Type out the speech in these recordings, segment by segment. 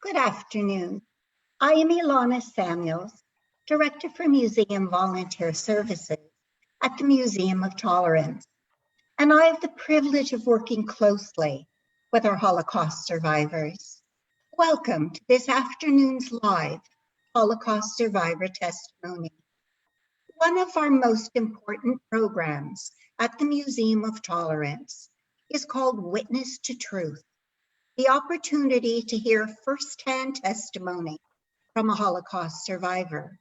Good afternoon. I am Ilan Ajzen, Director for Museum Volunteer Services at the Museum of Tolerance, and I have the privilege of working closely with our Holocaust survivors. Welcome to this afternoon's live Holocaust Survivor Testimony. One of our most important programs at the Museum of Tolerance is called Witness to Truth, the opportunity to hear firsthand testimony from a Holocaust survivor.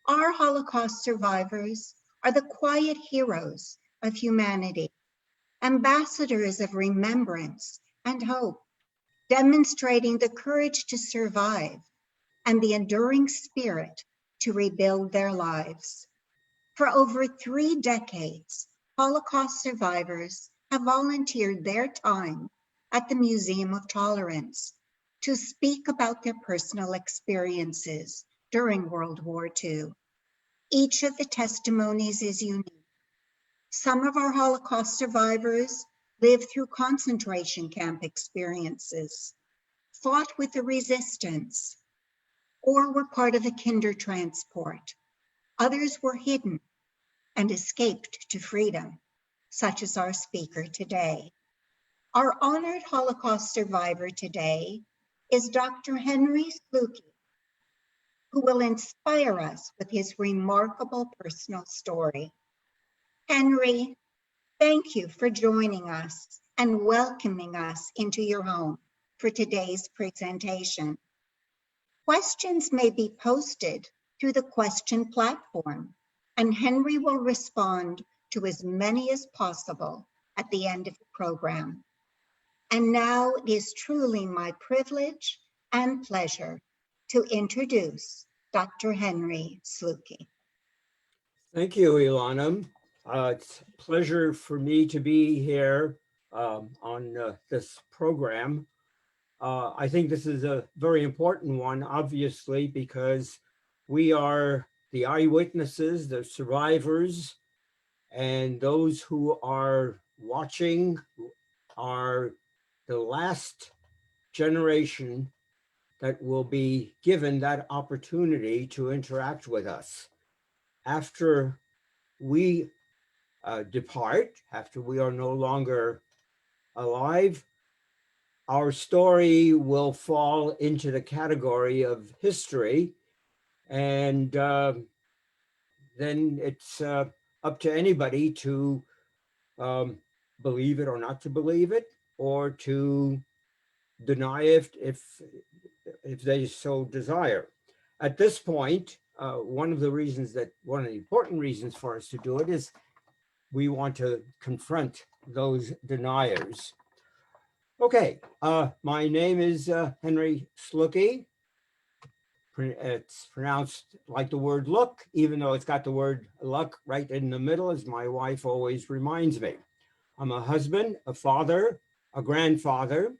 Our Holocaust survivors are the quiet heroes of humanity, ambassadors of remembrance and hope, demonstrating the courage to survive and the enduring spirit to rebuild their lives. For over 3 decades, Holocaust survivors have volunteered their time at the Museum of Tolerance to speak about their personal experiences during World War II. Each of the testimonies is unique. Some of our Holocaust survivors lived through concentration camp experiences, fought with the resistance, or were part of a kinder transport. Others were hidden and escaped to freedom, such as our speaker today. Our honored Holocaust survivor today is Dr. Henry Slookey, who will inspire us with his remarkable personal story. Henry, thank you for joining us and welcoming us into your home for today's presentation. Questions may be posted through the question platform, and Henry will respond to as many as possible at the end of the program. And now it is truly my privilege and pleasure to introduce Dr. Henry Slookey. Thank you, Ilana. It's a pleasure for me to be here on this program. I think this is a very important one, obviously, because we are the eyewitnesses, the survivors, and those who are watching are the last generation that will be given that opportunity to interact with us. After we depart, after we are no longer alive, our story will fall into the category of history, and then it's up to anybody to believe it or not to believe it, or to deny it if they so desire. At this point, one of the important reasons for us to do it is we want to confront those deniers. Okay, my name is Henry Slookey. It's pronounced like the word look, even though it's got the word luck right in the middle, as my wife always reminds me. I'm a husband, a father, a grandfather,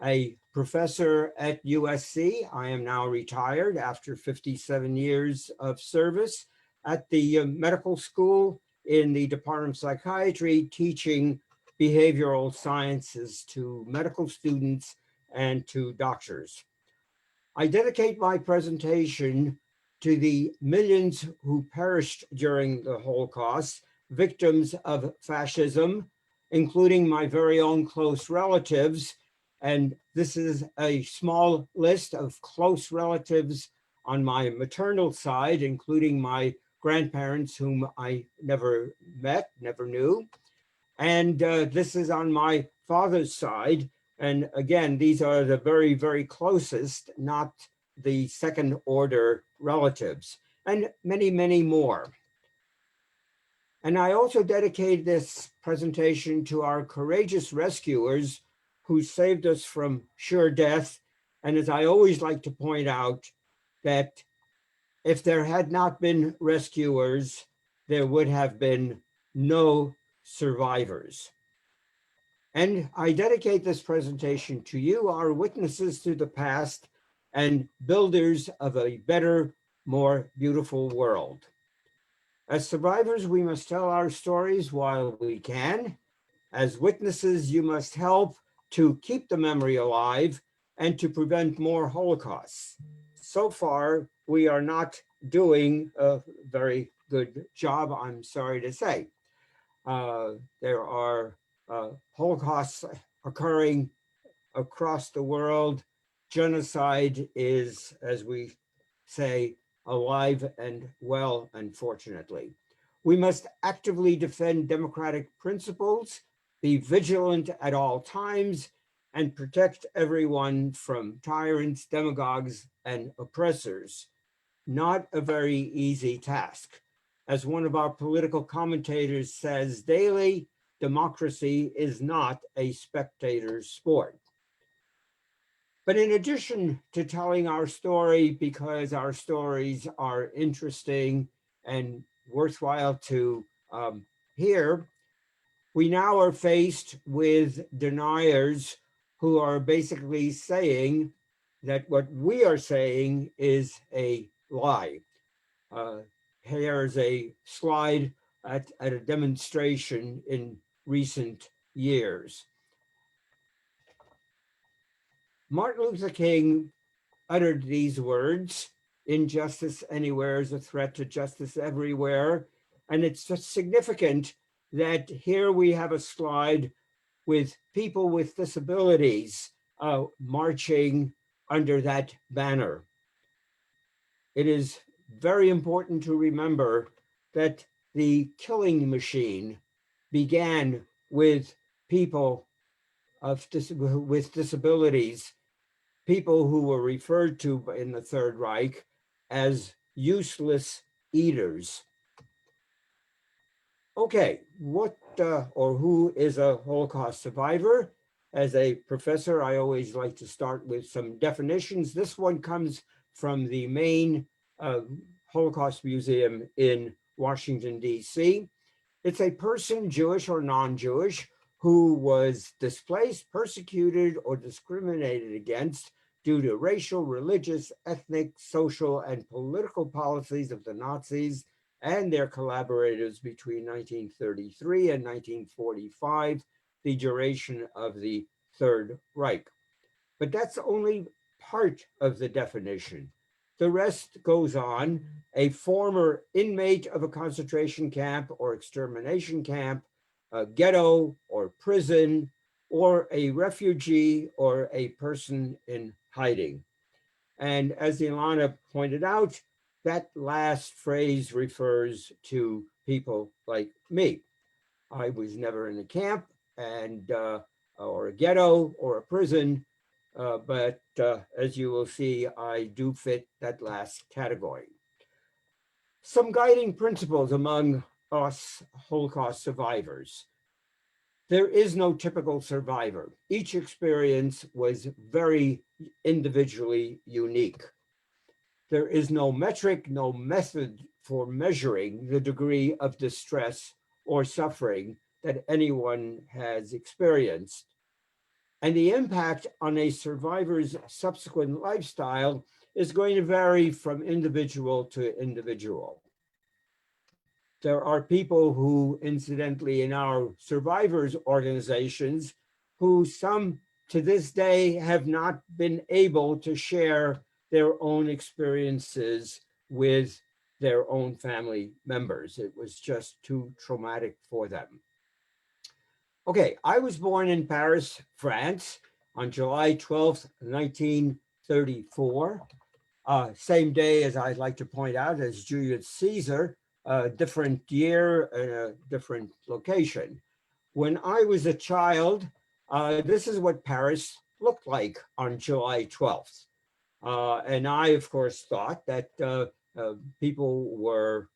a professor at USC. I am now retired after 57 years of service at the medical school in the Department of Psychiatry, teaching behavioral sciences to medical students and to doctors. I dedicate my presentation to the millions who perished during the Holocaust, victims of fascism, including my very own close relatives. And this is a small list of close relatives on my maternal side, including my grandparents, whom I never met, never knew. And this is on my father's side. And again, these are the very, very closest, not the second order relatives, and many, many more. And I also dedicate this presentation to our courageous rescuers who saved us from sure death. And as I always like to point out, that if there had not been rescuers, there would have been no survivors. And I dedicate this presentation to you, our witnesses to the past and builders of a better, more beautiful world. As survivors, we must tell our stories while we can. As witnesses, you must help to keep the memory alive and to prevent more Holocausts. So far, we are not doing a very good job, I'm sorry to say. There are Holocausts occurring across the world. Genocide is, as we say, alive and well, unfortunately. We must actively defend democratic principles, be vigilant at all times, and protect everyone from tyrants, demagogues, and oppressors. Not a very easy task. As one of our political commentators says daily, democracy is not a spectator's sport. But in addition to telling our story, because our stories are interesting and worthwhile to hear, we now are faced with deniers who are basically saying that what we are saying is a lie. Here's a slide at a demonstration in recent years. Martin Luther King uttered these words, "Injustice anywhere is a threat to justice everywhere." And it's just significant that here we have a slide with people with disabilities marching under that banner. It is very important to remember that the killing machine began with people with disabilities, people who were referred to in the Third Reich as useless eaters. Okay, what or who is a Holocaust survivor? As a professor, I always like to start with some definitions. This one comes from the main Holocaust Museum in Washington, D.C. It's a person, Jewish or non-Jewish, who was displaced, persecuted, or discriminated against due to racial, religious, ethnic, social, and political policies of the Nazis and their collaborators between 1933 and 1945, the duration of the Third Reich. But that's only part of the definition. The rest goes on: a former inmate of a concentration camp or extermination camp, a ghetto or prison, or a refugee or a person in hiding. And as Ilana pointed out, that last phrase refers to people like me. I was never in a camp and or a ghetto or a prison, but as you will see, I do fit that last category. Some guiding principles among us Holocaust survivors. There is no typical survivor. Each experience was very individually unique. There is no metric, no method for measuring the degree of distress or suffering that anyone has experienced. And the impact on a survivor's subsequent lifestyle is going to vary from individual to individual. There are people who, incidentally, in our survivors organizations, who some to this day have not been able to share their own experiences with their own family members. It was just too traumatic for them. Okay, I was born in Paris, France on July 12th, 1934. Same day, as I'd like to point out, as Julius Caesar, a different year and a different location. When I was a child, this is what Paris looked like on July 12th. And I, of course, thought that people were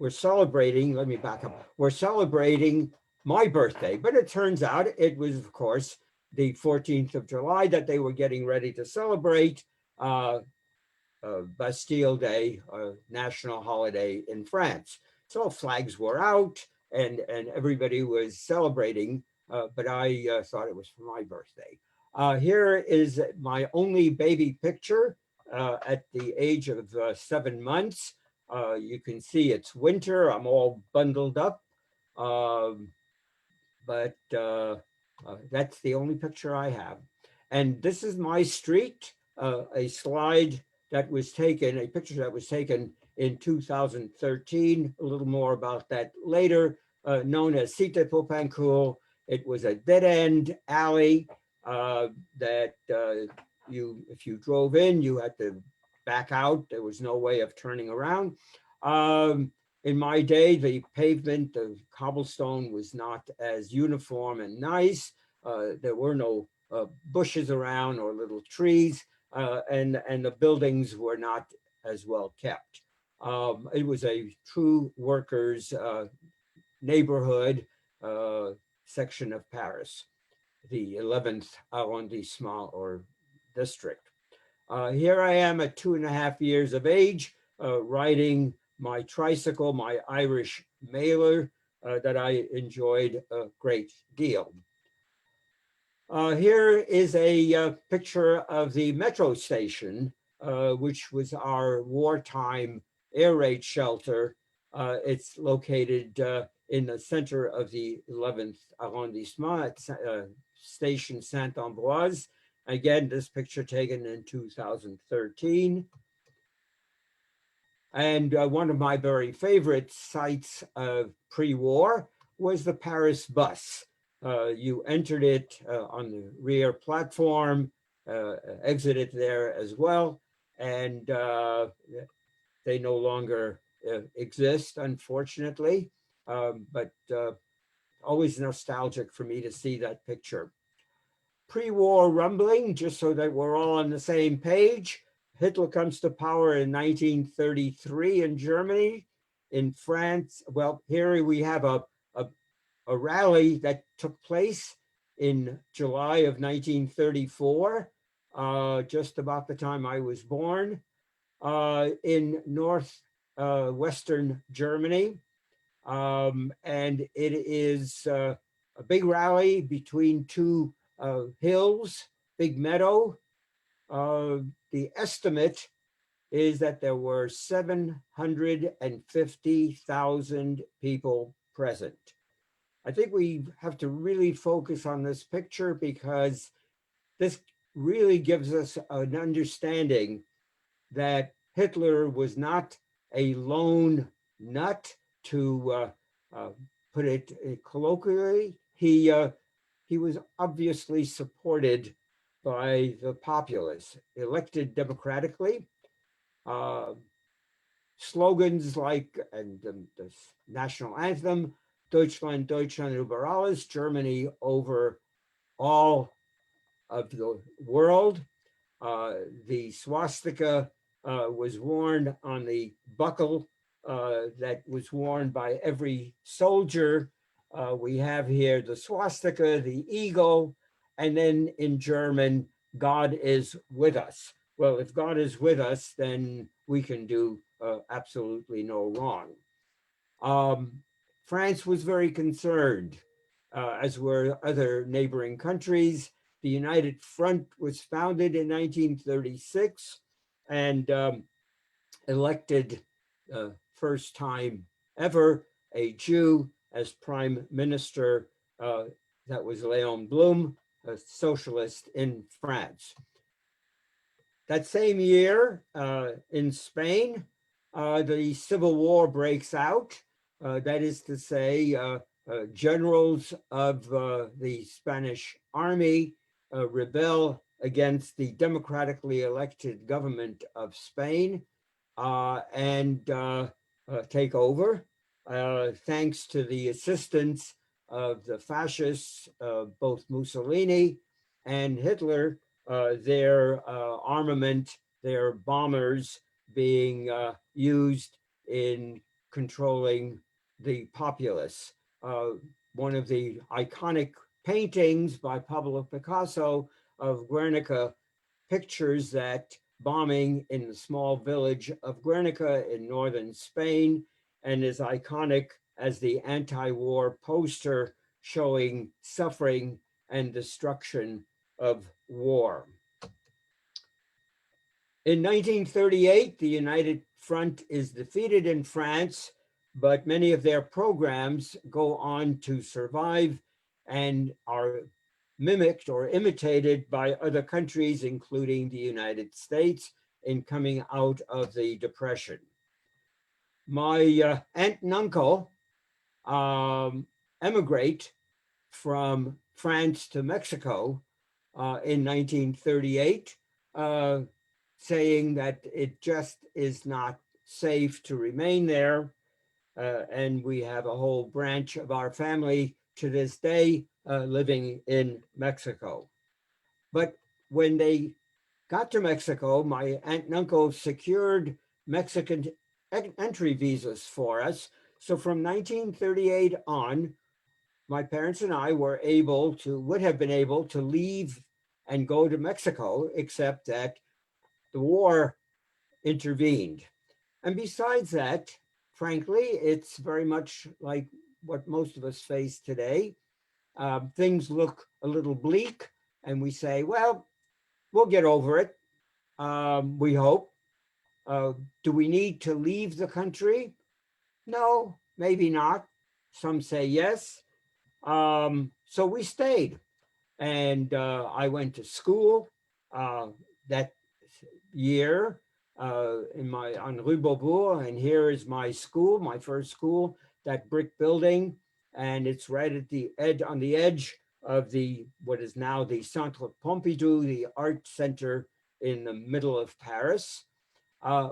we're celebrating, let me back up. We're celebrating my birthday, but it turns out it was, of course, the 14th of July that they were getting ready to celebrate Bastille Day, a national holiday in France. So flags were out and everybody was celebrating, but I thought it was for my birthday. Here is my only baby picture at the age of 7 months. You can see it's winter. I'm all bundled up. but that's the only picture I have. And this is my street, a slide that was taken, a picture that was taken in 2013, a little more about that later, known as Cité Popincourt. It was a dead-end alley that if you drove in, you had to back out. There was no way of turning around. In my day, the pavement, the cobblestone was not as uniform and nice. There were no bushes around or little trees, and the buildings were not as well kept. It was a true workers' neighborhood section of Paris, the 11th arrondissement or district. Here I am at 2.5 years of age, riding my tricycle, my Irish mailer that I enjoyed a great deal. Here is a picture of the metro station, which was our wartime air raid shelter. It's located in the center of the 11th arrondissement at Station Saint-Ambroise. Again, this picture taken in 2013. And one of my very favorite sites of pre-war was the Paris bus. You entered it on the rear platform, exited there as well, and they no longer exist, unfortunately, but always nostalgic for me to see that picture. Pre-war rumbling, just so that we're all on the same page. Hitler comes to power in 1933 in Germany. In France, well, here we have a rally that took place in July of 1934, just about the time I was born, in northwestern Germany. And it is a big rally between two hills, big meadow. The estimate is that there were 750,000 people present. I think we have to really focus on this picture because this really gives us an understanding that Hitler was not a lone nut, to put it colloquially. He was obviously supported by the populace, elected democratically. Slogans like, and the national anthem, Deutschland, Deutschland über alles, Germany over all of the world. The swastika was worn on the buckle that was worn by every soldier. We have here the swastika, the eagle, and then in German, God is with us. Well, if God is with us, then we can do absolutely no wrong. France was very concerned, as were other neighboring countries. The United Front was founded in 1936 and elected first time ever a Jew as prime minister. That was Léon Blum, a socialist in France. That same year in Spain, the Civil War breaks out. That is to say, generals of the Spanish army rebel against the democratically elected government of Spain and take over. Thanks to the assistance of the fascists, both Mussolini and Hitler, their armament, their bombers being used in controlling the populace. One of the iconic paintings by Pablo Picasso of Guernica pictures that bombing in the small village of Guernica in northern Spain, and is iconic as the anti-war poster showing suffering and destruction of war. In 1938, the United Front is defeated in France, but many of their programs go on to survive and are mimicked or imitated by other countries, including the United States, in coming out of the Depression. My aunt and uncle emigrate from France to Mexico in 1938, saying that it just is not safe to remain there. And we have a whole branch of our family to this day living in Mexico. But when they got to Mexico, my aunt and uncle secured Mexican entry visas for us. So from 1938 on, my parents and I would have been able to leave and go to Mexico, except that the war intervened. And besides that, frankly, it's very much like what most of us face today. Things look a little bleak, and we say, well, we'll get over it, we hope. Do we need to leave the country? No, maybe not. Some say yes. So we stayed, and I went to school that year on Rue Beaubourg, and here is my school, my first school, that brick building, and it's right at the edge, on the edge of what is now the Centre Pompidou, the art center in the middle of Paris.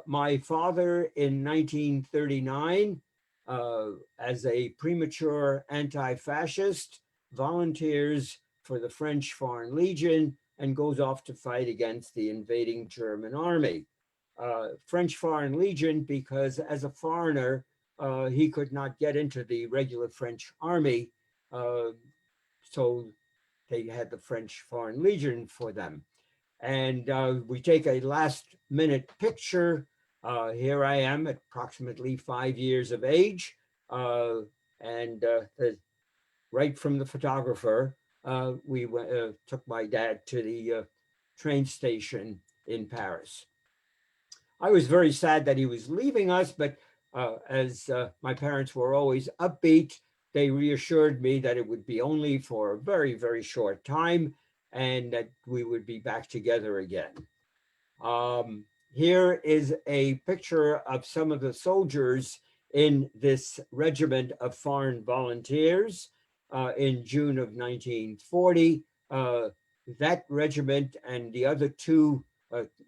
My father in 1939, as a premature anti-fascist, volunteers for the French Foreign Legion and goes off to fight against the invading German army. French Foreign Legion, because as a foreigner, he could not get into the regular French army. So they had the French Foreign Legion for them. And we take a last minute picture. Here I am at approximately 5 years of age. Right from the photographer, we took my dad to the train station in Paris. I was very sad that he was leaving us, but as my parents were always upbeat, they reassured me that it would be only for a very, very short time and that we would be back together again. Here is a picture of some of the soldiers in this regiment of foreign volunteers in June of 1940. That regiment and the other two,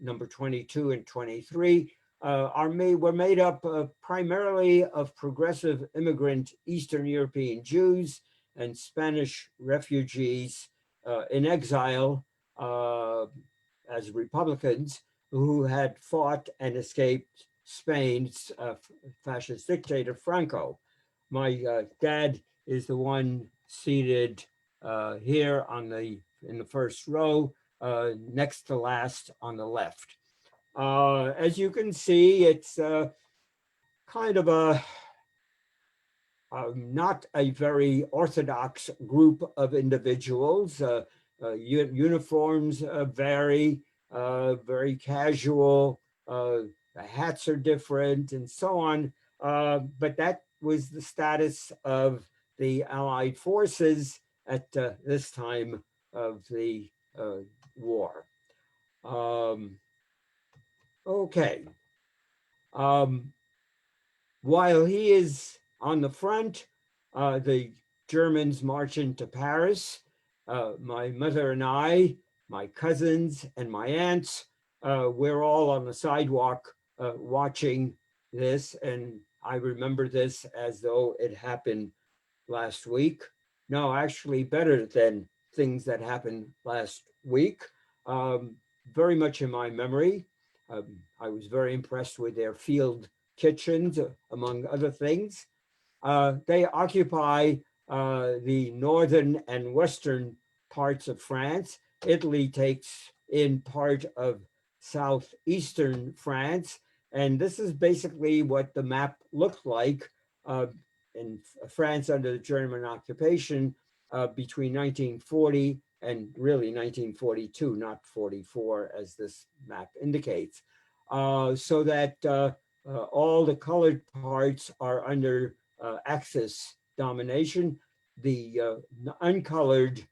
number 22 and 23, were made up primarily of progressive immigrant Eastern European Jews and Spanish refugees in exile as Republicans who had fought and escaped Spain's fascist dictator Franco. My dad is the one seated here in the first row, next to last on the left. As you can see, it's kind of not a very orthodox group of individuals. Uniforms vary, very casual, the hats are different and so on. But that was the status of the Allied forces at this time of the war. Okay. While he is on the front, the Germans march into Paris. My mother and I, my cousins and my aunts, we're all on the sidewalk watching this. And I remember this as though it happened last week. No, actually better than things that happened last week. Very much in my memory. I was very impressed with their field kitchens, among other things. They occupy the northern and western parts of France. Italy takes in part of southeastern France. And this is basically what the map looked like in France under the German occupation between 1940 and really 1942, not 44, as this map indicates. So that all the colored parts are under Axis domination. The uncolored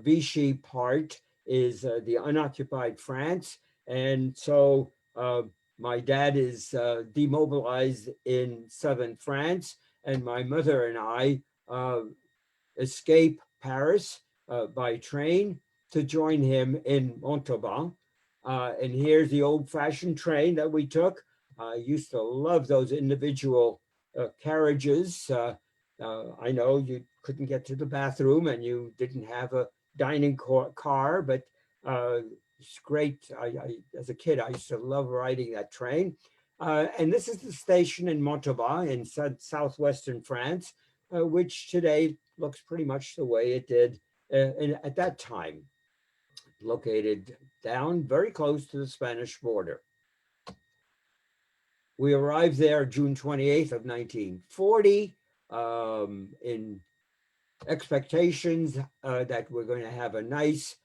Vichy part is the unoccupied France. And so my dad is demobilized in southern France, and my mother and I escape Paris by train to join him in Montauban. And here's the old-fashioned train that we took. I used to love those individual carriages. I know you couldn't get to the bathroom and you didn't have a dining car, but it's great. As a kid, I used to love riding that train. And this is the station in Montauban in southwestern France, which today looks pretty much the way it did at that time, located down very close to the Spanish border. We arrived there June 28th of 1940 in expectations that we're going to have a nice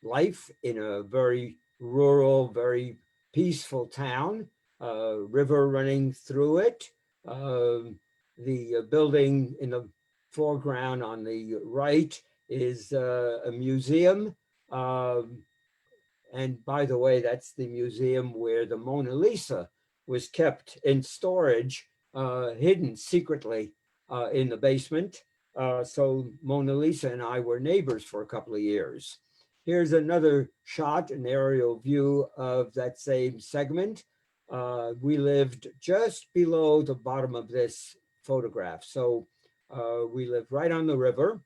life in a very rural, very peaceful town, river running through it. The building in the foreground on the right is a museum. And by the way, that's the museum where the Mona Lisa was kept in storage, hidden secretly in the basement. So Mona Lisa and I were neighbors for a couple of years. Here's another shot, an aerial view of that same segment. We lived just below the bottom of this photograph. So we lived right on the river,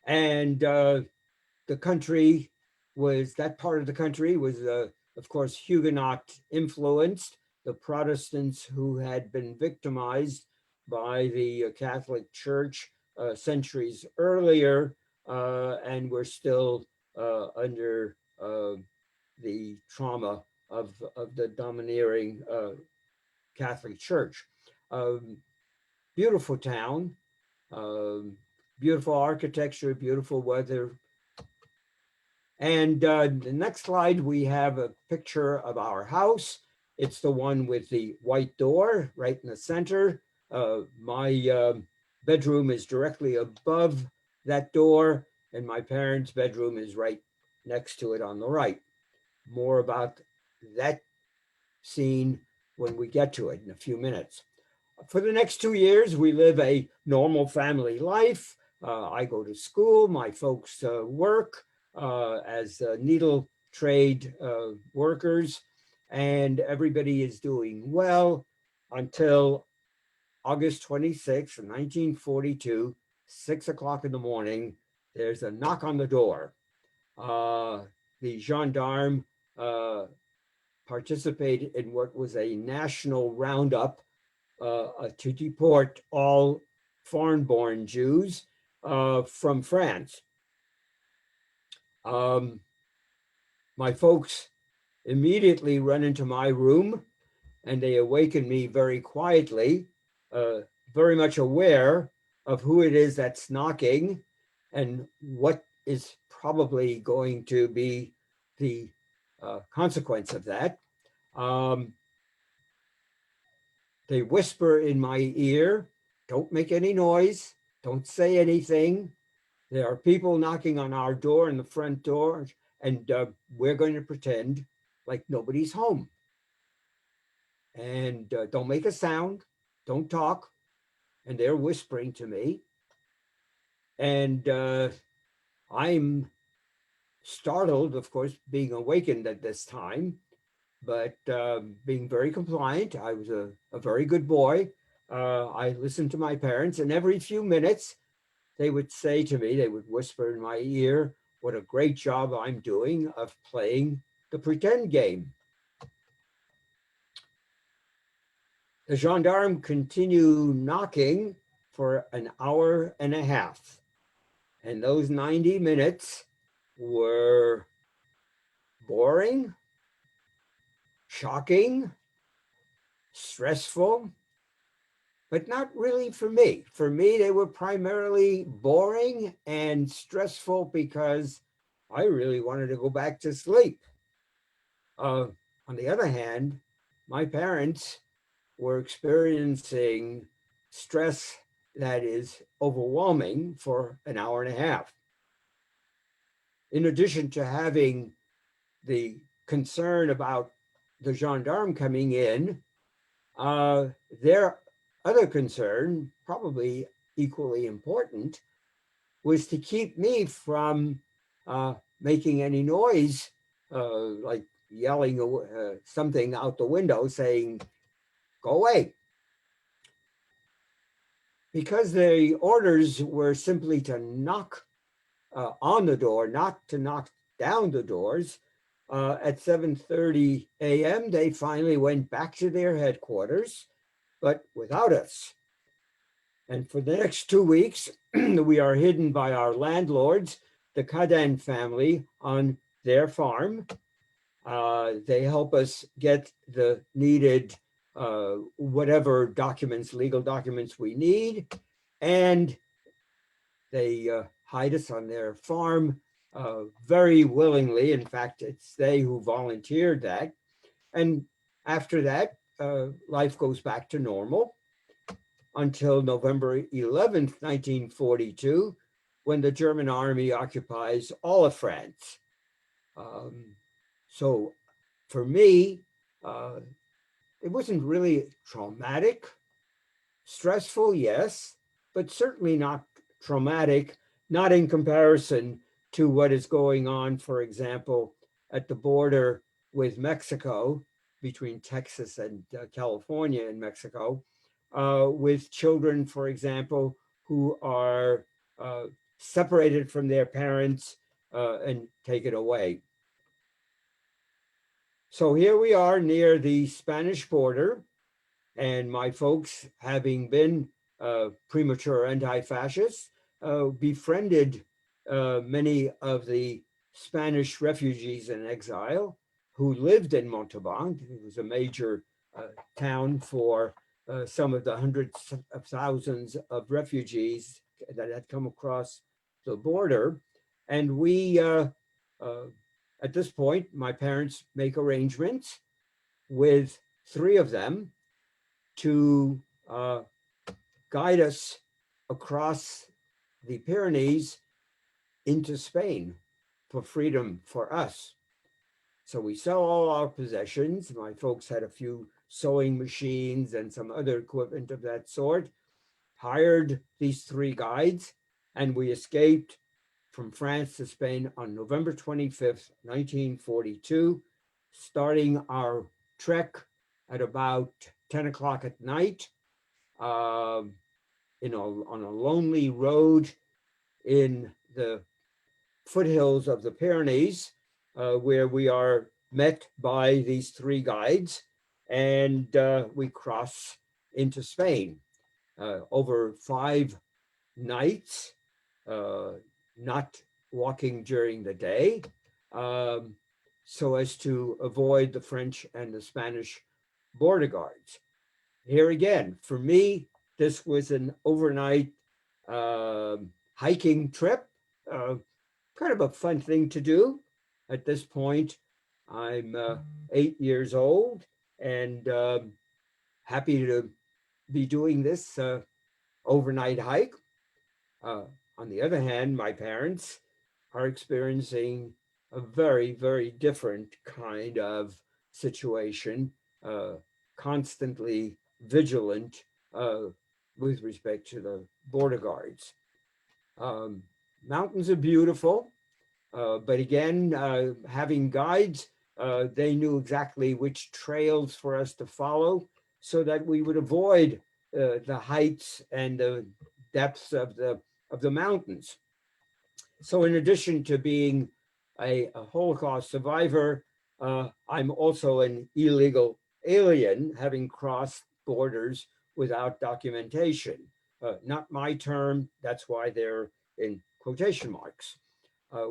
and the country was, that part of the country was, of course, Huguenot influenced. The Protestants who had been victimized by the Catholic Church centuries earlier and were still under the trauma of the domineering Catholic Church. Beautiful town, beautiful architecture, beautiful weather. And the next slide, we have a picture of our house. It's the one with the white door right in the center. My bedroom is directly above that door, and my parents' bedroom is right next to it on the right. More about that scene when we get to it in a few minutes. For the next 2 years, we live a normal family life. I go to school, my folks work as needle trade workers, and everybody is doing well until August 26th, 1942, 6 o'clock in the morning. There's a knock on the door. The gendarme participated in what was a national roundup to deport all foreign-born Jews from France. My folks immediately run into my room and they awaken me very quietly, very much aware of who it is that's knocking and what is probably going to be the consequence of that. They whisper in my ear, "Don't make any noise, don't say anything. There are people knocking on our door and the front door, and we're going to pretend like nobody's home. And don't make a sound, don't talk." And they're whispering to me. And I'm startled, of course, being awakened at this time, but being very compliant. I was a very good boy. I listened to my parents, and every few minutes, they would say to me, they would whisper in my ear, what a great job I'm doing of playing the pretend game. The gendarme continued knocking for an hour and a half. And those 90 minutes were boring, shocking, stressful, but not really for me. For me, they were primarily boring and stressful because I really wanted to go back to sleep. On the other hand, my parents were experiencing stress that is overwhelming for an hour and a half. In addition to having the concern about the gendarme coming in, their other concern, probably equally important, was to keep me from making any noise, like yelling something out the window saying, "Go away." Because the orders were simply to knock on the door, not to knock down the doors, at 7:30 a.m., they finally went back to their headquarters, but without us. And for the next 2 weeks, we are hidden by our landlords, the Kadan family, on their farm. They help us get the needed whatever documents, legal documents we need, and they hide us on their farm very willingly. In fact, it's they who volunteered that. And after that, life goes back to normal until November 11th, 1942, when the German army occupies all of France. So for me, it wasn't really traumatic, stressful, yes, but certainly not traumatic, not in comparison to what is going on, for example, at the border with Mexico, between Texas and California and Mexico, with children, for example, who are separated from their parents and taken away. So here we are near the Spanish border, and my folks, having been premature anti-fascists, befriended many of the Spanish refugees in exile who lived in Montauban. It was a major town for some of the hundreds of thousands of refugees that had come across the border. And we, at this point, my parents make arrangements with 3 of them to guide us across the Pyrenees into Spain for freedom for us. So we sell all our possessions. My folks had a few sewing machines and some other equipment of that sort, hired these 3 guides, and we escaped from France to Spain on November 25th, 1942, starting our trek at about 10 o'clock at night, on a lonely road in the foothills of the Pyrenees, where we are met by these 3 guides, and we cross into Spain over 5 nights, not walking during the day, so as to avoid the French and the Spanish border guards. Here again, for me, this was an overnight hiking trip, kind of a fun thing to do. At this point, I'm 8 years old and happy to be doing this overnight hike. On the other hand, my parents are experiencing a very, very different kind of situation, constantly vigilant with respect to the border guards. Mountains are beautiful, but again, having guides, they knew exactly which trails for us to follow so that we would avoid the heights and the depths of the mountains. So in addition to being a Holocaust survivor, I'm also an illegal alien, having crossed borders without documentation. Not my term, that's why they're in quotation marks.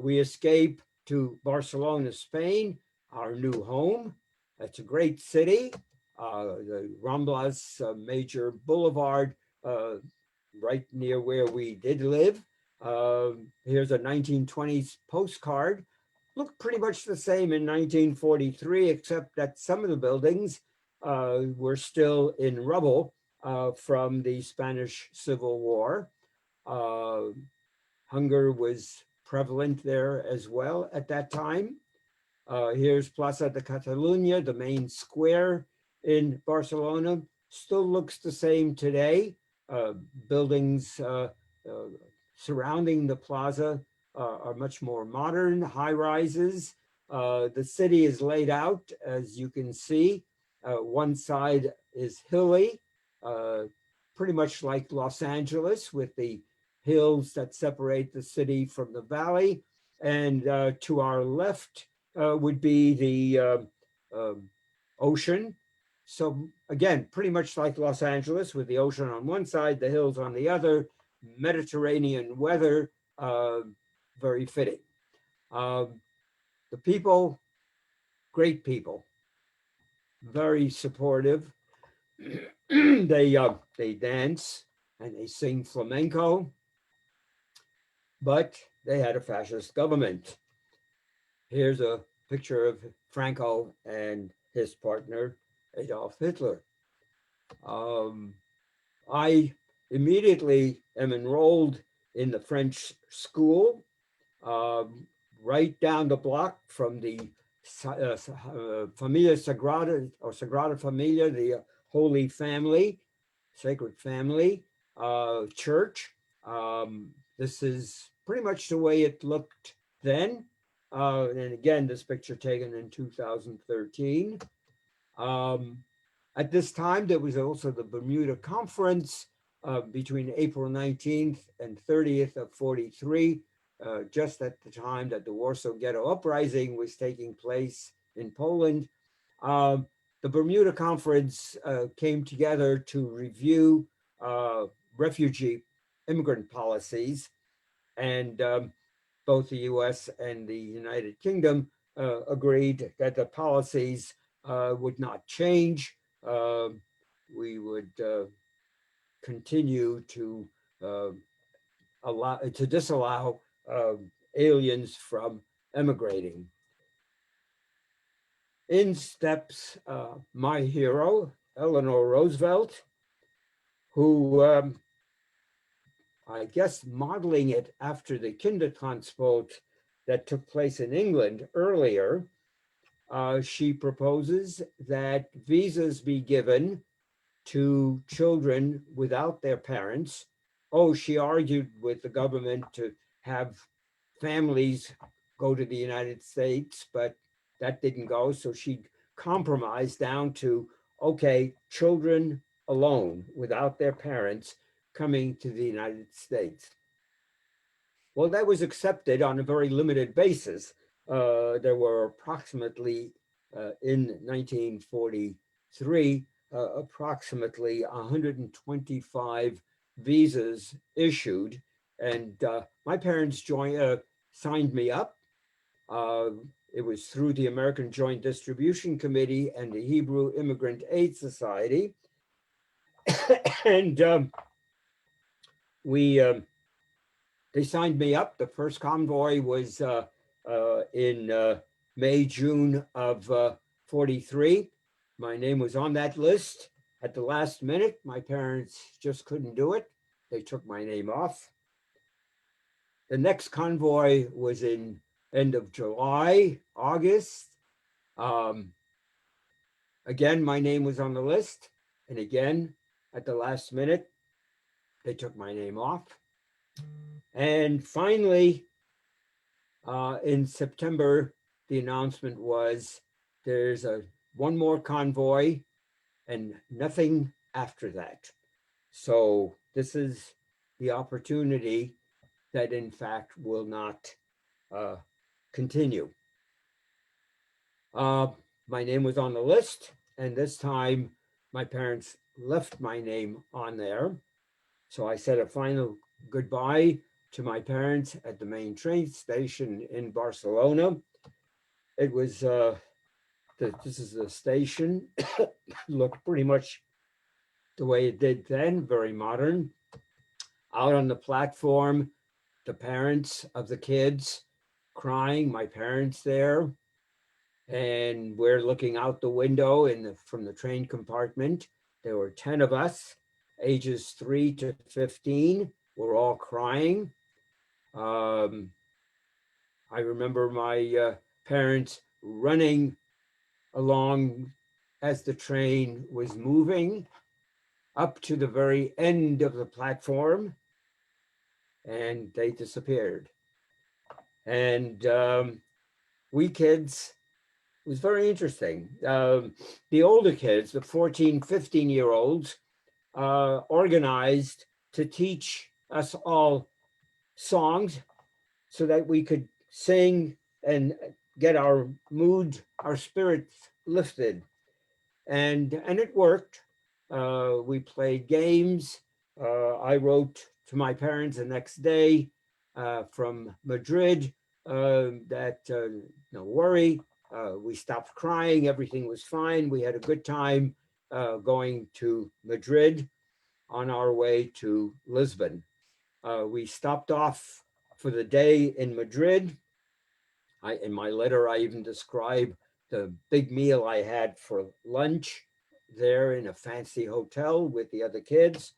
We escape to Barcelona, Spain, our new home. It's a great city. The Ramblas, major boulevard, right near where we did live. Here's a 1920s postcard. Looked pretty much the same in 1943, except that some of the buildings were still in rubble from the Spanish Civil War. Hunger was prevalent there as well at that time. Here's Plaza de Catalunya, the main square in Barcelona. Still looks the same today. Buildings surrounding the plaza are much more modern, high rises. The city is laid out, as you can see. One side is hilly, pretty much like Los Angeles, with the hills that separate the city from the valley. And to our left would be the ocean. So again, pretty much like Los Angeles, with the ocean on one side, the hills on the other, Mediterranean weather, very fitting. The people, great people, very supportive. They dance and they sing flamenco, but they had a fascist government. Here's a picture of Franco and his partner, Adolf Hitler. I immediately am enrolled in the French school, right down the block from the Familia Sagrada, or Sagrada Familia, the Holy Family, Sacred Family church. This is pretty much the way it looked then. And again, this picture taken in 2013. At this time, there was also the Bermuda Conference between April 19th and 30th of 43, just at the time that the Warsaw Ghetto Uprising was taking place in Poland. The Bermuda Conference came together to review refugee immigrant policies, and both the US and the United Kingdom agreed that the policies would not change. We would continue to disallow aliens from emigrating. In steps my hero, Eleanor Roosevelt, who I guess modeling it after the Kindertransport that took place in England earlier, she proposes that visas be given to children without their parents. Oh, she argued with the government to have families go to the United States, but that didn't go. So she compromised down to, okay, children alone without their parents coming to the United States. Well, that was accepted on a very limited basis. There were approximately, in 1943, approximately 125 visas issued. And my parents signed me up. It was through the American Joint Distribution Committee and the Hebrew Immigrant Aid Society. And they signed me up. The first convoy was in May, June of 43. My name was on that list. At the last minute, my parents just couldn't do it. They took my name off. The next convoy was in end of July, August. Again, my name was on the list. And again, at the last minute, they took my name off. And finally, in September, the announcement was there's one more convoy and nothing after that. So this is the opportunity that in fact will not continue. My name was on the list, and this time my parents left my name on there. So I said a final goodbye to my parents at the main train station in Barcelona. It was, this is the station, looked pretty much the way it did then, very modern. Out on the platform, the parents of the kids crying, my parents there. And we're looking out the window from the train compartment. There were 10 of us. ages 3 to 15 were all crying. I remember my parents running along as the train was moving up to the very end of the platform, and they disappeared. And we kids, it was very interesting. The older kids, the 14, 15-year-olds, organized to teach us all songs so that we could sing and get our mood, our spirits lifted. And it worked. We played games. I wrote to my parents the next day from Madrid that no worry, we stopped crying, everything was fine. We had a good time going to Madrid on our way to Lisbon. We stopped off for the day in Madrid. In my letter, I even describe the big meal I had for lunch there in a fancy hotel with the other kids.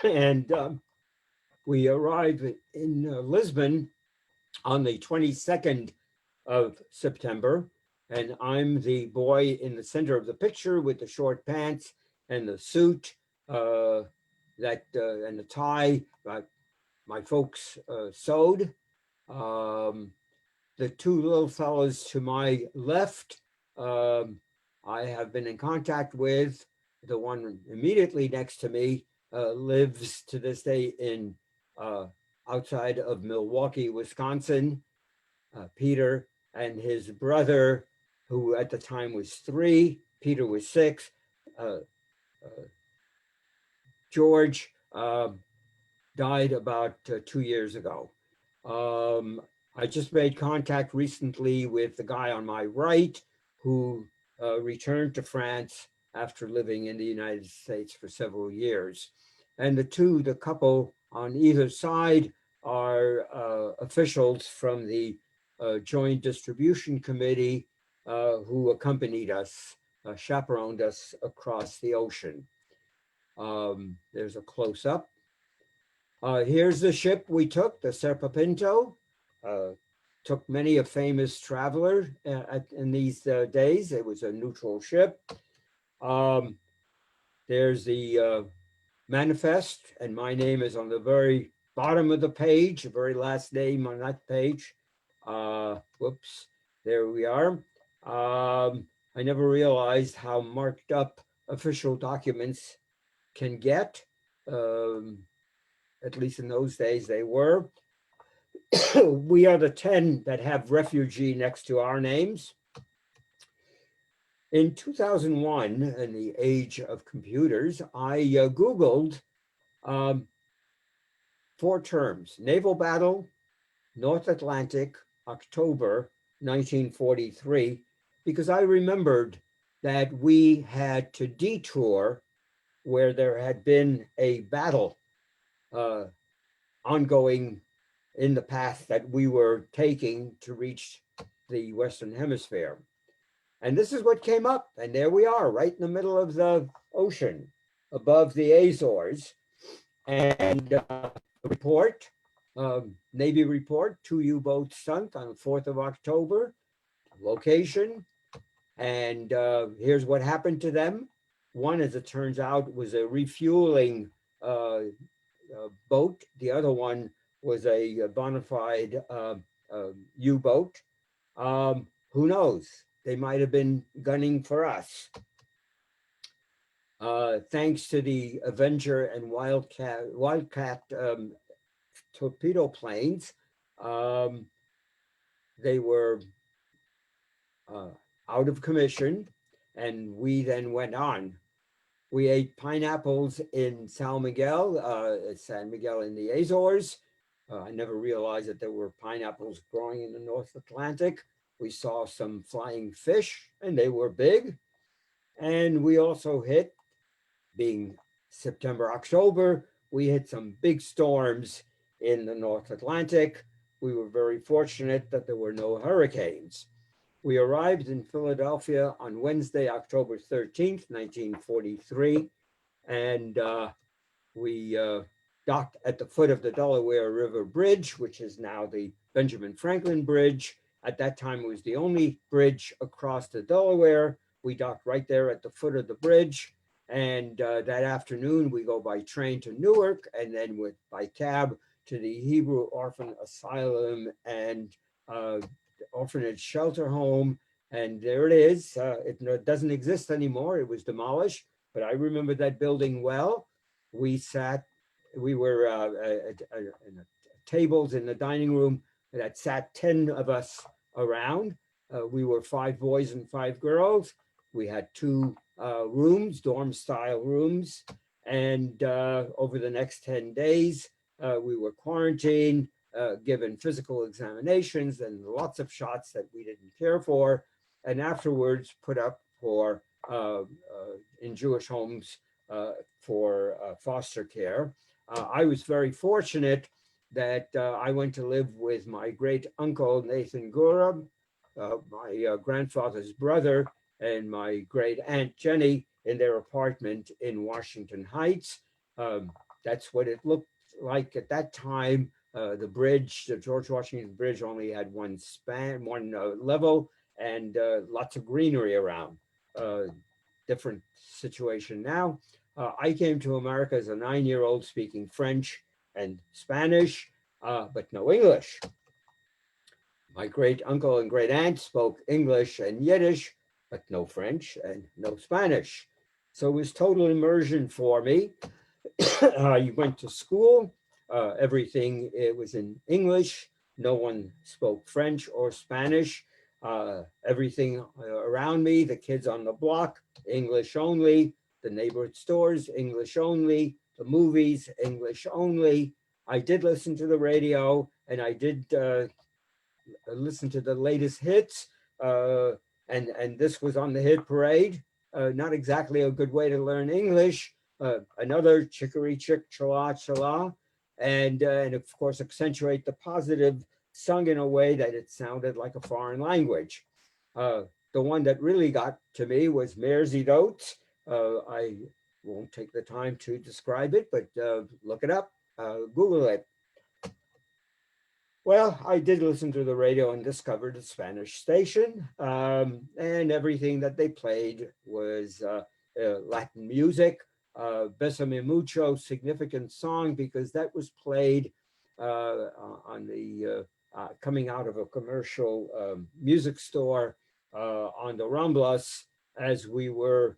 And we arrived in Lisbon on the 22nd of September. And I'm the boy in the center of the picture with the short pants and the suit and the tie my folks sewed. The two little fellows to my left, I have been in contact with. The one immediately next to me lives to this day in outside of Milwaukee, Wisconsin. Peter and his brother, who at the time was 3, Peter was 6. George died about 2 years ago. I just made contact recently with the guy on my right who returned to France after living in the United States for several years. And the couple on either side are officials from the Joint Distribution Committee who accompanied us, chaperoned us across the ocean. There's a close-up. Here's the ship we took, the Serpa Pinto. Took many a famous traveler in these days. It was a neutral ship. There's the manifest, and my name is on the very bottom of the page, the very last name on that page. Whoops, there we are. I never realized how marked up official documents can get. At least in those days they were. We are the 10 that have refugee next to our names. In 2001, in the age of computers, I Googled 4 terms: naval battle, North Atlantic, October 1943, because I remembered that we had to detour where there had been a battle ongoing in the path that we were taking to reach the Western Hemisphere. And this is what came up. And there we are, right in the middle of the ocean, above the Azores. And report, Navy report, 2 U-boats sunk on the 4th of October, location. And here's what happened to them. One, as it turns out, was a refueling boat. The other one was a bona fide U-boat. Who knows? They might have been gunning for us. Thanks to the Avenger and Wildcat torpedo planes, they were out of commission, and we then went on. We ate pineapples in San Miguel in the Azores. I never realized that there were pineapples growing in the North Atlantic. We saw some flying fish, and they were big. And we also hit, being September, October, we hit some big storms in the North Atlantic. We were very fortunate that there were no hurricanes. We arrived in Philadelphia on Wednesday, October 13th, 1943. and we docked at the foot of the Delaware River Bridge, which is now the Benjamin Franklin Bridge. At that time, it was the only bridge across the Delaware. We docked right there at the foot of the bridge. And that afternoon, we go by train to Newark, and then by cab to the Hebrew Orphan Asylum and orphanage shelter home. And there it is. It doesn't exist anymore. It was demolished, but I remember that building well. We were at tables in the dining room that sat 10 of us around. We were 5 boys and 5 girls. We had 2 rooms, dorm style rooms. And over the next 10 days, we were quarantined, given physical examinations and lots of shots that we didn't care for. And afterwards put up for in Jewish homes for foster care. I was very fortunate that I went to live with my great uncle, Nathan Gorab, my grandfather's brother, and my great aunt, Jenny, in their apartment in Washington Heights. That's what it looked like at that time. The bridge, the George Washington Bridge, only had one level, and lots of greenery around. Different situation now. I came to America as a 9-year-old speaking French and Spanish, but no English. My great uncle and great aunt spoke English and Yiddish, but no French and no Spanish. So it was total immersion for me. I went to school, everything, it was in English. No one spoke French or Spanish. Everything around me, the kids on the block, English only. The neighborhood stores, English only. The movies, English only. I did listen to the radio, and I did listen to the latest hits. And this was on the hit parade. Not exactly a good way to learn English. Another chicory chick, chala chala. And of course, accentuate the positive, sung in a way that it sounded like a foreign language. The one that really got to me was Merzidot. I won't take the time to describe it, but look it up, Google it. Well, I did listen to the radio and discovered a Spanish station, and everything that they played was Latin music. Besame Mucho, significant song because that was played on the coming out of a commercial music store on the Ramblas as we were,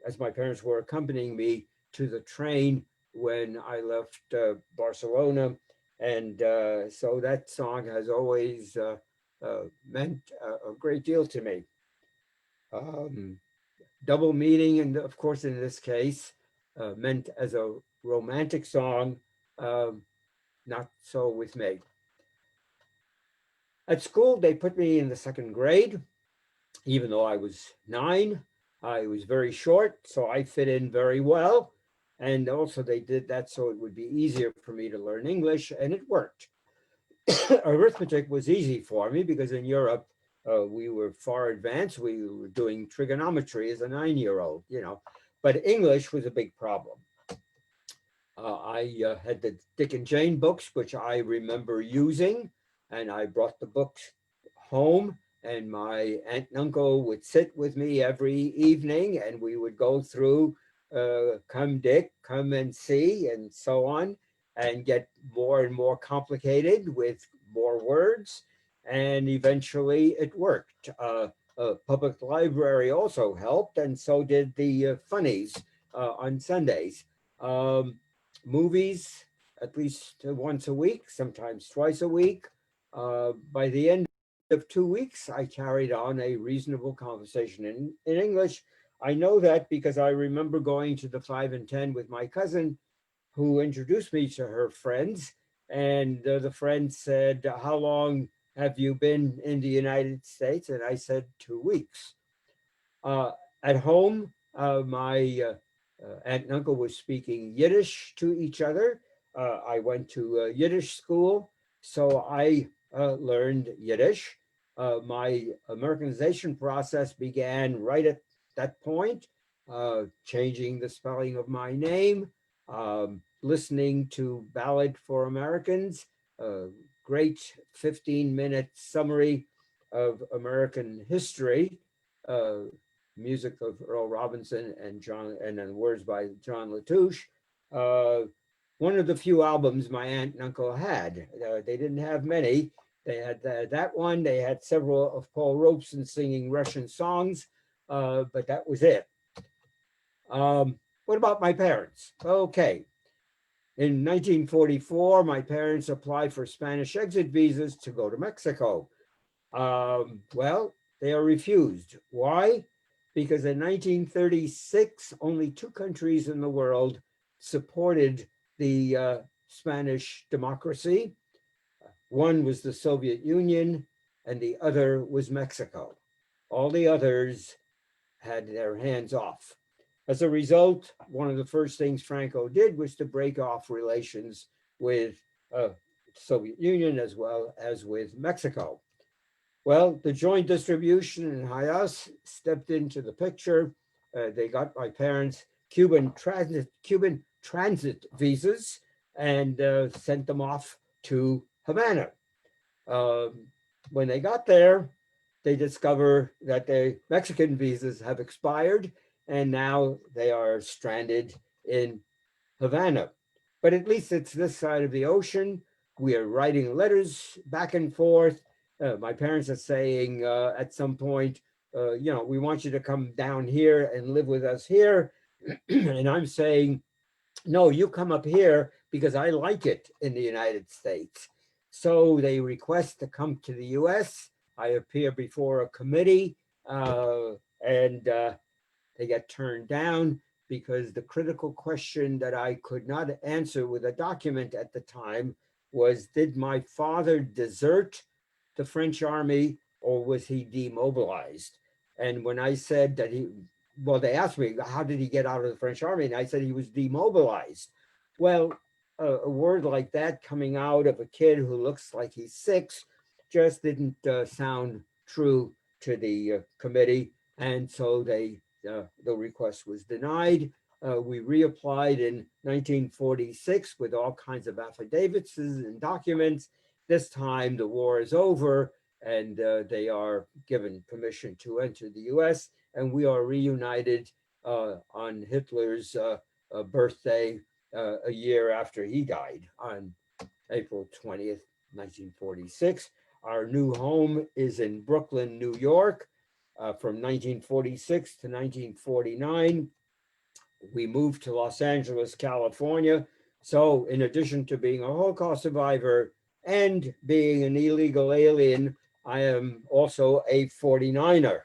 as my parents were accompanying me to the train when I left Barcelona. And so that song has always meant a great deal to me. Double meaning, and of course, in this case, meant as a romantic song, not so with me. At school, they put me in the 2nd grade, even though I was 9. I was very short, so I fit in very well. And also they did that so it would be easier for me to learn English, and it worked. Arithmetic was easy for me because in Europe, we were far advanced. We were doing trigonometry as a 9-year-old, you know, but English was a big problem. I had the Dick and Jane books, which I remember using, and I brought the books home, and my aunt and uncle would sit with me every evening, and we would go through come Dick, come and see, and so on, and get more and more complicated with more words. And eventually it worked. Public library also helped, and so did the funnies on Sundays. Movies, at least once a week, sometimes twice a week. By the end of 2 weeks, I carried on a reasonable conversation in English. I know that because I remember going to the 5 and 10 with my cousin who introduced me to her friends. And the friend said, "How long have you been in the United States?" And I said, 2 weeks. At home, my aunt and uncle was speaking Yiddish to each other. I went to Yiddish school, so I learned Yiddish. My Americanization process began right at that point. changing the spelling of my name, listening to Ballad for Americans, a great 15-minute summary of American history, music of Earl Robinson and then words by John Latouche. One of the few albums my aunt and uncle had. They didn't have many. They had that one. They had several of Paul Robeson singing Russian songs, but that was it. What about my parents? Okay. In 1944, my parents applied for Spanish exit visas to go to Mexico. Well, they are refused. Why? Because in 1936, only 2 countries in the world supported the Spanish democracy. One was the Soviet Union, and the other was Mexico. All the others had their hands off. As a result, one of the first things Franco did was to break off relations with the Soviet Union as well as with Mexico. Well, the joint distribution in Hayas stepped into the picture. They got my parents Cuban transit visas and sent them off to Havana. When they got there, they discover that the Mexican visas have expired, and now they are stranded in Havana. But at least it's this side of the ocean. We are writing letters back and forth. My parents are saying at some point, we want you to come down here and live with us here. And I'm saying, no, you come up here because I like it in the United States. So they request to come to the US. I appear before a committee and they get turned down because the critical question that I could not answer with a document at the time was, did my father desert the French army or was he demobilized? And when I said that they asked me, how did he get out of the French army? And I said he was demobilized. Well, a word like that coming out of a kid who looks like he's 6 just didn't sound true to the committee. And so the request was denied. We reapplied in 1946 with all kinds of affidavits and documents. This time the war is over and they are given permission to enter the US, and we are reunited on Hitler's birthday a year after he died on April 20th, 1946. Our new home is in Brooklyn, New York. From 1946 to 1949, we moved to Los Angeles, California. So in addition to being a Holocaust survivor and being an illegal alien, I am also a 49er.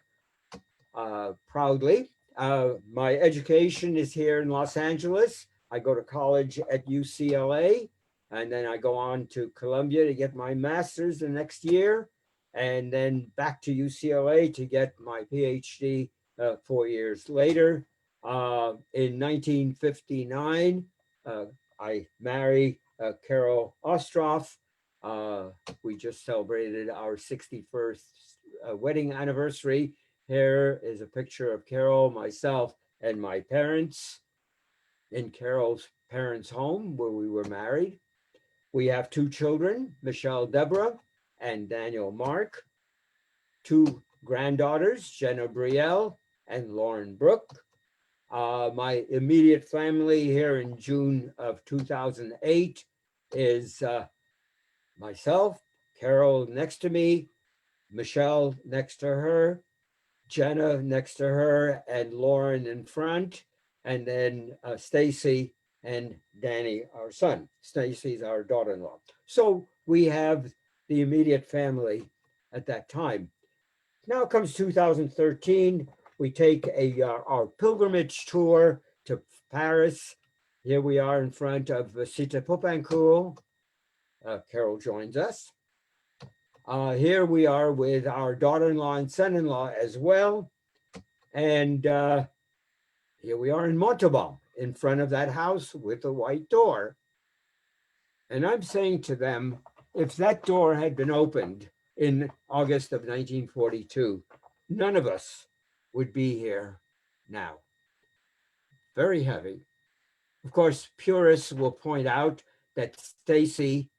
Proudly, my education is here in Los Angeles. I go to college at UCLA, and then I go on to Columbia to get my master's the next year, and then back to UCLA to get my PhD 4 years later. In 1959, I marry Carol Ostroff. We just celebrated our 61st wedding anniversary. Here is a picture of Carol, myself, and my parents in Carol's parents' home where we were married. We have 2 children, Michelle Deborah and Daniel Mark, 2 granddaughters, Jenna Brielle and Lauren Brooke. My immediate family here in June of 2008 is myself, Carol next to me, Michelle next to her, Jenna next to her, and Lauren in front, and then Stacy and Danny, our son. Stacy's our daughter-in-law. So we have the immediate family at that time. Now comes 2013. We take our pilgrimage tour to Paris. Here we are in front of Visita Popincourt. Carol joins us. Here we are with our daughter-in-law and son-in-law as well. And here we are in Montauban, in front of that house with a white door. And I'm saying to them, if that door had been opened in August of 1942, none of us would be here now. very heavy. Of course, purists will point out that Stacy,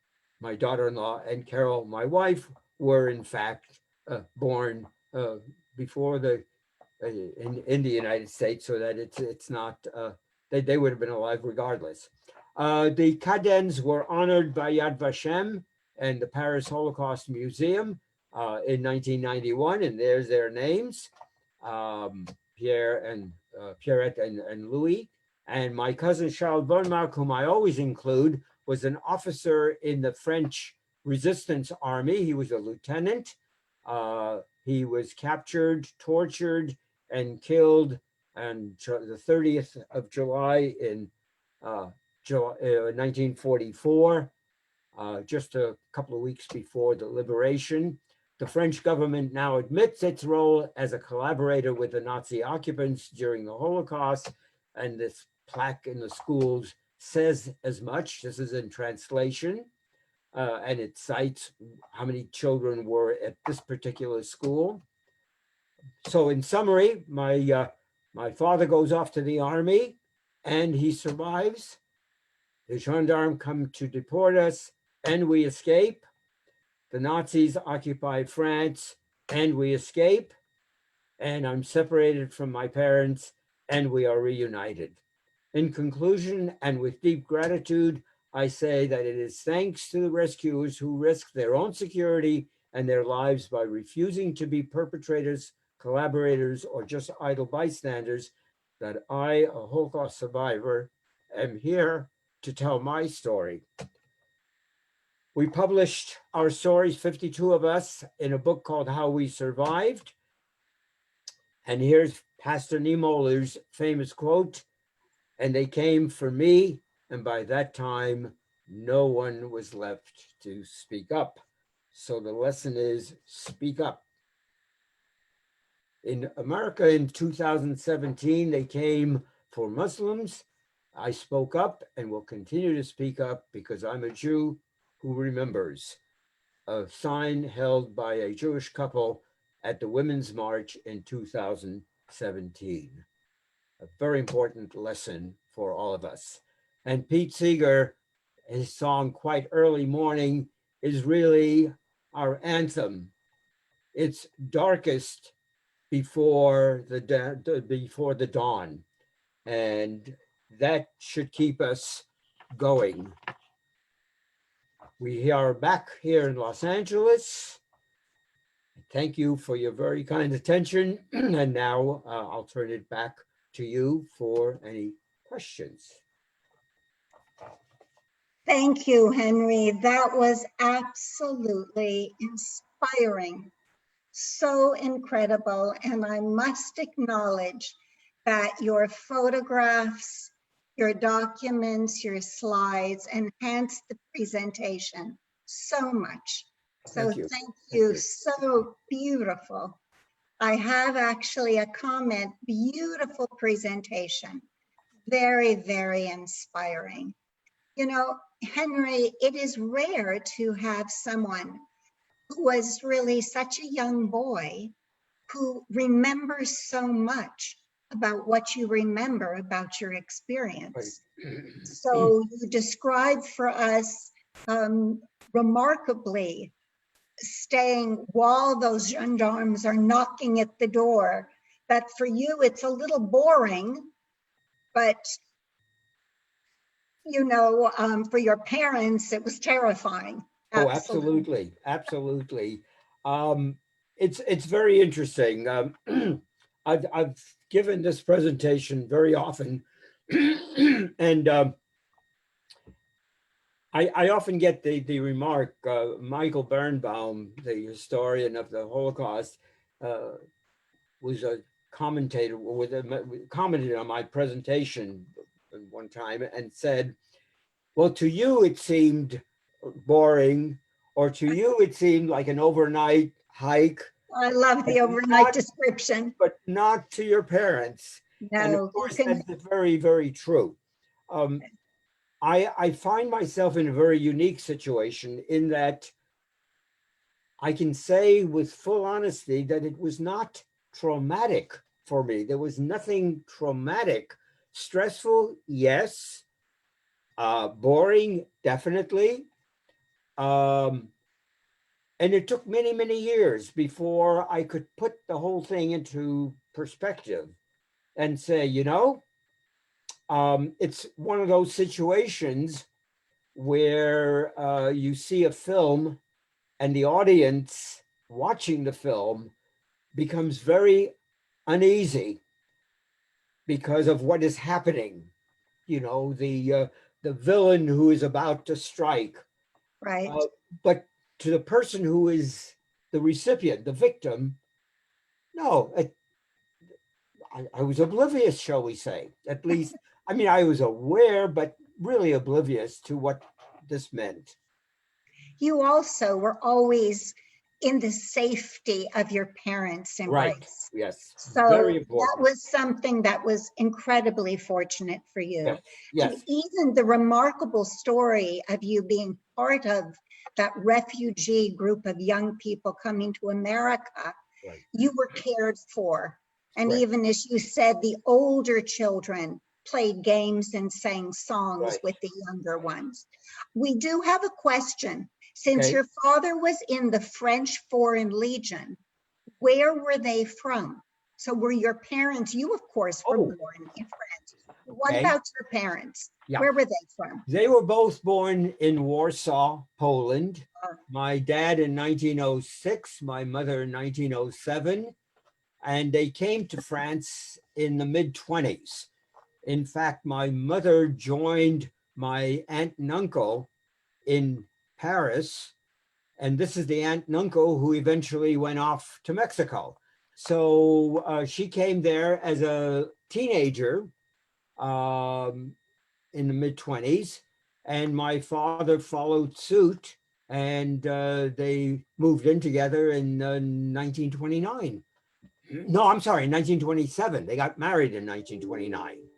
my daughter-in-law, and Carol, my wife, were in fact born before the in the United States, so that it's not they would have been alive regardless. The Kadens were honored by Yad Vashem and the Paris Holocaust Museum in 1991, and there's their names, Pierre and Pierrette and Louis. And my cousin Charles Bernmark, whom I always include, was an officer in the French resistance army. He was a lieutenant. He was captured, tortured, and killed on the 30th of July in 1944, just a couple of weeks before the liberation. The French government now admits its role as a collaborator with the Nazi occupants during the Holocaust, and this plaque in the schools says as much. This is in translation, and it cites how many children were at this particular school. So in summary, my father goes off to the army and he survives. The gendarmes come to deport us and we escape. The Nazis occupy France and we escape. And I'm separated from my parents and we are reunited. In conclusion, and with deep gratitude, I say that it is thanks to the rescuers who risked their own security and their lives by refusing to be perpetrators, collaborators, or just idle bystanders that I, a Holocaust survivor, am here to tell my story. We published our stories, 52 of us, in a book called How We Survived. And here's Pastor Niemöller's famous quote, "And they came for me, and by that time, no one was left to speak up." So the lesson is speak up. In America in 2017, they came for Muslims. I spoke up and will continue to speak up because I'm a Jew who remembers. A sign held by a Jewish couple at the Women's March in 2017. A very important lesson for all of us. And Pete Seeger, his song Quite Early Morning, is really our anthem. It's darkest before the dawn, and that should keep us going. We are back here in Los Angeles. Thank you for your very kind attention, and now I'll turn it back to you for any questions. Thank you, Henry. That was absolutely inspiring. So incredible. And I must acknowledge that your photographs, your documents, your slides enhanced the presentation so much. So thank you. So beautiful. I have actually a comment. Beautiful presentation. Very, very inspiring. You know, Henry, it is rare to have someone who was really such a young boy who remembers so much about what you remember about your experience. So you described for us remarkably staying while those gendarmes are knocking at the door, that for you it's a little boring, but you know, for your parents, it was terrifying. Absolutely. Oh, absolutely. It's very interesting. I've given this presentation very often, and I often get the remark, Michael Birnbaum, the historian of the Holocaust, was a commentator, commented on my presentation one time and said, well, to you it seemed boring, or to you it seemed like an overnight hike. I love the overnight description. But not to your parents. No, and of course, that's very, very true. I find myself in a very unique situation in that I can say with full honesty that it was not traumatic for me. There was nothing traumatic Stressful, yes. Boring, definitely. And it took many, many years before I could put the whole thing into perspective and say, it's one of those situations where you see a film and the audience watching the film becomes very uneasy because of what is happening. The villain who is about to strike. Right. But to the person who is the recipient, the victim, no, I was oblivious, shall we say. At least, I mean, I was aware, but really oblivious to what this meant. You also were always in the safety of your parents' embrace. Right. Yes. So Very that important. was something that was incredibly fortunate for you. Yes. Yes. And even the remarkable story of you being part of that refugee group of young people coming to America, Right. you were cared for. And Right. even as you said, the older children played games and sang songs Right. with the younger ones. We do have a question. Since Okay. your father was in the French Foreign Legion, where were they from? So were your parents, you of course were Oh. born in France. What Okay. about your parents? Yeah. Where were they from? They were both born in Warsaw, Poland. Oh. My dad in 1906, my mother in 1907. And they came to France in the mid-20s. In fact, my mother joined my aunt and uncle in Paris. And this is the aunt and uncle who eventually went off to Mexico. So she came there as a teenager in the mid-20s. And my father followed suit, and they moved in together in 1929. No, I'm sorry, 1927. They got married in 1929,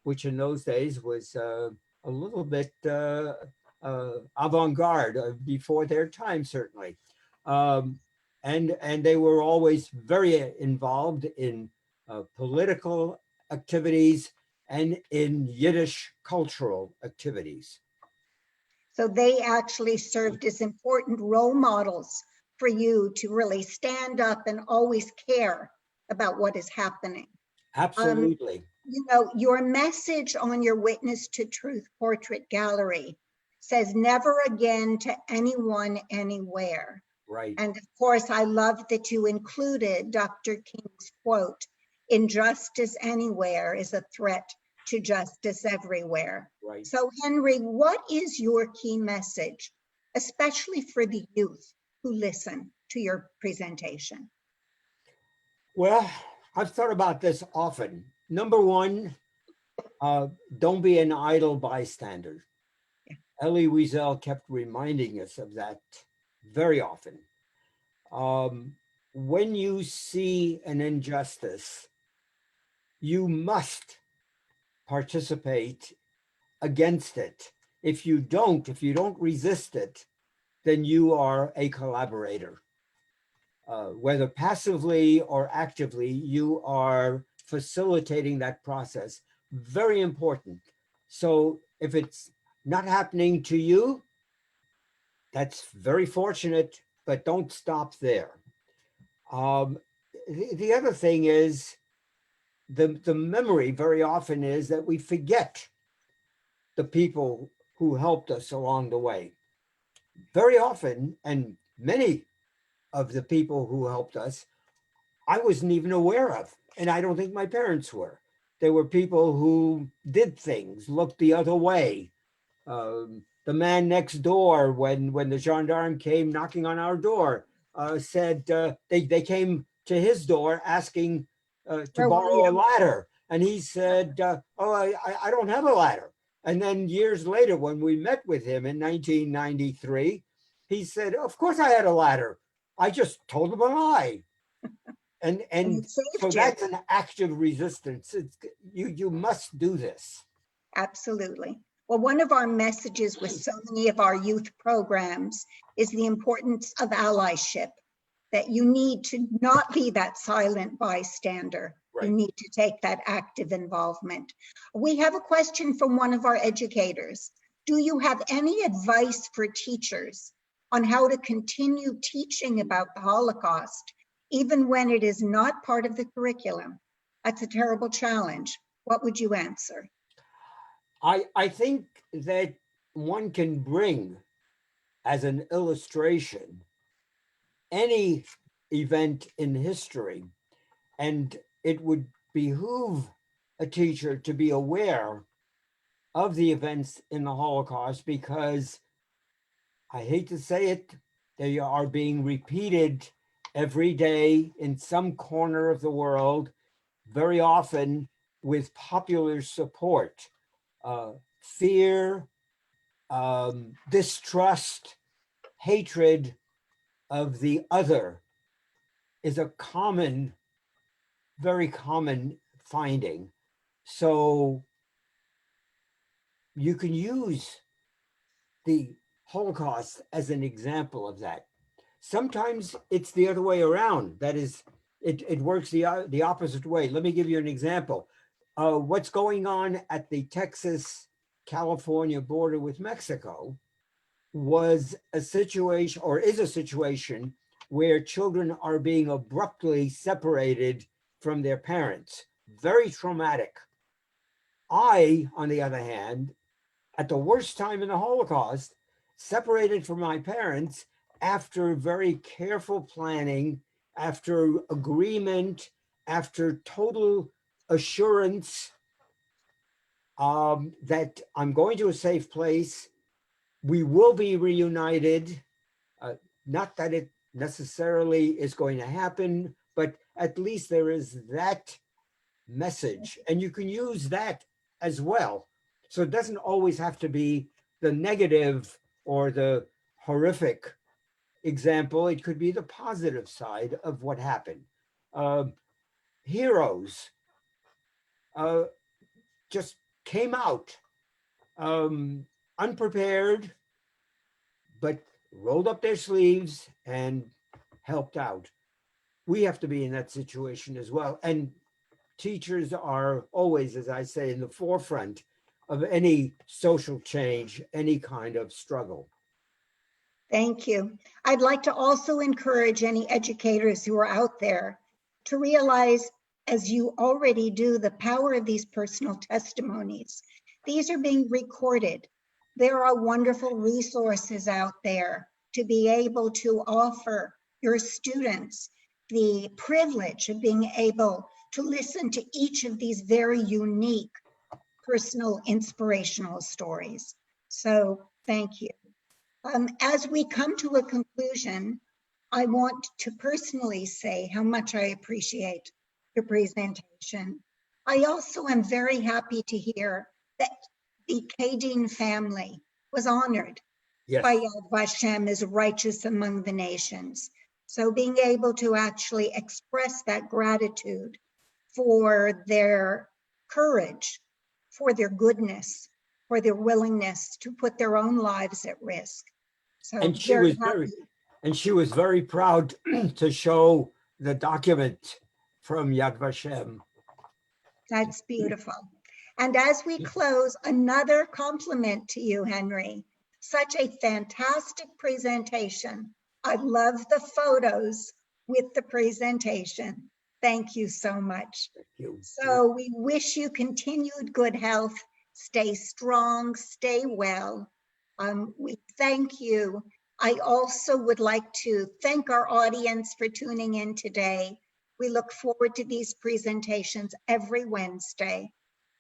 which in those days was a little bit avant-garde, before their time, certainly. And they were always very involved in political activities and in Yiddish cultural activities. So they actually served as important role models for you to really stand up and always care about what is happening. Absolutely. Your message on your Witness to Truth portrait gallery says never again to anyone, anywhere. Right. And of course, I love that you included Dr. King's quote, "Injustice anywhere is a threat to justice everywhere." Right. So Henry, what is your key message, especially for the youth who listen to your presentation? Well, I've thought about this often. Number one, don't be an idle bystander. Yeah. Elie Wiesel kept reminding us of that very often. When you see an injustice, you must participate against it. If you don't resist it, then you are a collaborator. Whether passively or actively, you are facilitating that process. Very important. So if it's not happening to you, that's very fortunate, but don't stop there. The other thing is the memory very often is that we forget the people who helped us along the way. Very often, and many of the people who helped us, I wasn't even aware of, and I don't think my parents were. There were people who did things, looked the other way. The man next door, when the gendarme came knocking on our door, said they came to his door asking to borrow a ladder. And he said, oh, I don't have a ladder. And then years later, when we met with him in 1993, he said, of course I had a ladder. I just told him a lie. And so that's an active resistance. You must do this. Absolutely. Well, one of our messages with so many of our youth programs is the importance of allyship, that you need to not be that silent bystander, Right. You need to take that active involvement. We have a question from one of our educators. Do you have any advice for teachers on how to continue teaching about the Holocaust, even when it is not part of the curriculum? That's a terrible challenge. What would you answer? I think that one can bring as an illustration any event in history, and it would behoove a teacher to be aware of the events in the Holocaust, because I hate to say it, they are being repeated every day in some corner of the world, very often with popular support. Fear, distrust, hatred of the other is a common, very common finding. So you can use the Holocaust as an example of that. Sometimes it's the other way around. That is, it works the opposite way. Let me give you an example. What's going on at the Texas-California border with Mexico was a situation, or is a situation, where children are being abruptly separated from their parents. Very traumatic. I, on the other hand, at the worst time in the Holocaust, separated from my parents after very careful planning, after agreement, after total assurance that I'm going to a safe place. We will be reunited. Not that it necessarily is going to happen, but at least there is that message. And you can use that as well. So it doesn't always have to be the negative or the horrific example. It could be the positive side of what happened. Heroes just came out unprepared, but rolled up their sleeves and helped out. We have to be in that situation as well. And teachers are always, as I say, in the forefront of any social change, any kind of struggle. Thank you. I'd like to also encourage any educators who are out there to realize, as you already do, the power of these personal testimonies. These are being recorded. There are wonderful resources out there to be able to offer your students the privilege of being able to listen to each of these very unique personal inspirational stories. So thank you. As we come to a conclusion, I want to personally say how much I appreciate your presentation. I also am very happy to hear that the Kadin family was honored by Yad Vashem as righteous among the nations. So being able to actually express that gratitude for their courage, for their goodness, for their willingness to put their own lives at risk. So and she was very proud to show the document from Yad Vashem. That's beautiful. And as we close, another compliment to you, Henry. Such a fantastic presentation. I love the photos with the presentation. Thank you so much. Thank you. So we wish you continued good health. Stay strong, stay well. We thank you. I also would like to thank our audience for tuning in today. We look forward to these presentations every Wednesday,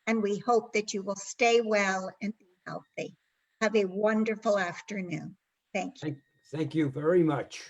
and we hope that you will stay well and be healthy. Have a wonderful afternoon. Thank you. Thank you very much.